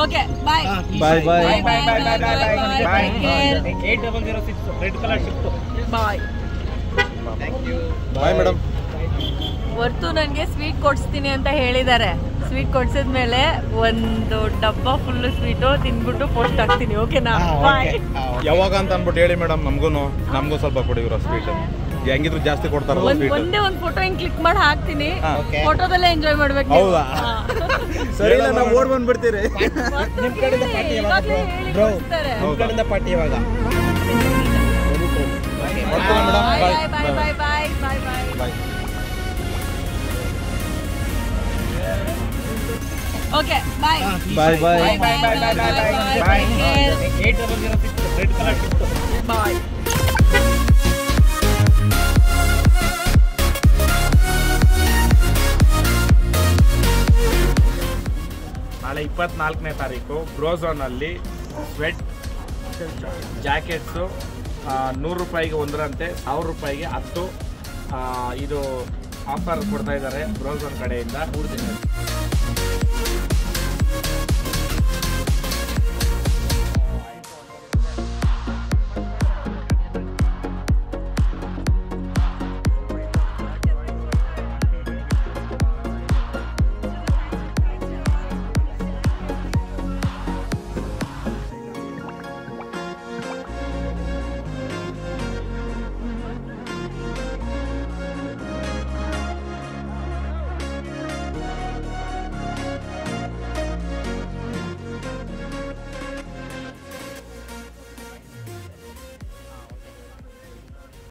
Okay bye ಬಾಯ್ ಬಾಯ್ ಬಾಯ್ ಬಾಯ್ ಬಾಯ್ 8006 red colour shift. ಬಾಯ್ bye madam. ಹೊರ್ತು ನನಗೆ sweet ಕೊಡಿಸ್ತೀನಿ ಅಂತ ಹೇಳಿದ್ದಾರೆ. ಸ್ವೀಟ್ ಕೊಡ್ಸಿದ್ಮೇಲೆ ಒಂದು ಡಬ್ಬ ಫುಲ್ ಸ್ವೀಟು ತಿನ್ಬಿಟ್ಟು ಪೋಸ್ಟ್ ಹಾಕ್ತೀನಿ. ಓಕೆನಾ? ಬಾಯ್. ಯಾವಾಗ ಅಂತ ಅನ್ಬಿಟ್ಟು ಹೇಳಿ ಮೇಡಮ್. ನಮಗೂ ಸ್ವಲ್ಪ ಕೊಡಿ ಇವ್ರ ಸ್ವೀಟ್. ಹೆಂಗಿದ್ರು ಜಾಸ್ತಿ ಕೊಡ್ತಾರಲ್ಲ ಸ್ವೀಟ್. ಒಂದೇ ಒಂದು ಫೋಟೋ ಹಿಂಗ್ ಕ್ಲಿಕ್ ಮಾಡಿ ಹಾಕ್ತೀನಿ. ಫೋಟೋದಲ್ಲೇ ಎಂಜಾಯ್ ಮಾಡ್ಬೇಕು. ಹೌದಾ? ಸರಿ, ನಾವು ಓಡ್ ಬಂದ್ಬಿಡ್ತೀರಿ. ನಿಮ್ ಕಡೆಯಿಂದ ಪಾರ್ಟಿ ಯಾವಾಗ ಬ್ರೋ? ನಿಮ್ ಕಡೆಯಿಂದ ಪಾರ್ಟಿ ಯಾವಾಗ? ಬಾಯ್ ಬಾಯ್ ಬಾಯ್ ಬಾಯ್ ಬಾಯ್ ಬಾಯ್. ಓಕೆ ಬಾಯ್ ಬಾಯ್ ಬಾಯ್ ಬಾಯ್ ಬಾಯ್ ಬಾಯ್ ಬಾಯ್ 8006 ರೆಡ್ ಕಲರ್ ಶಿಫ್ಟ್. ಬಾಯ್. ನಾಳೆ 24ನೇ ತಾರೀಕು ಬ್ರೋಝೋನಲ್ಲಿ ಸ್ವೆಟ್ ಜಾಕೆಟ್ಸು 100 ರೂಪಾಯಿಗೆ ಒಂದರಂತೆ 1000 ರೂಪಾಯಿಗೆ 10 ಇದು ಆಫರ್ ಕೊಡ್ತಾ ಇದ್ದಾರೆ ಬ್ರೋಝೋನ್ ಕಡೆಯಿಂದ 3 ದಿನ.